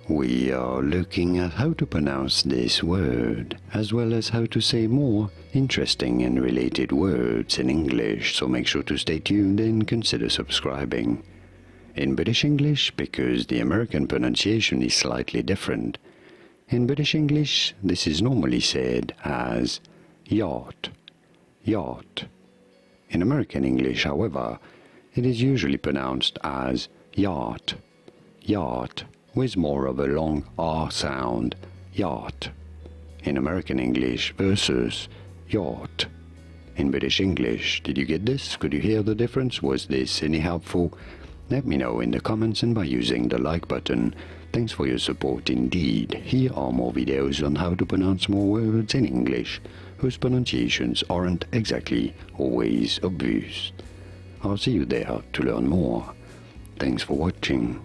We are looking at how to pronounce this word, as well as how to say more interesting and related words in English, so make sure to stay tuned and consider subscribing. In British English, because the American pronunciation is slightly different, in British English this is normally said as yacht, yacht. In American English, however, it is usually pronounced as yacht, yacht, with more of a long R sound, yacht. In American English versus yacht. In British English, did you get this? Could you hear the difference? Was this any helpful? Let me know in the comments and by using the like button. Thanks for your support indeed. Here are more videos on how to pronounce more words in English, whose pronunciations aren't exactly always obvious. I'll see you there to learn more. Thanks for watching.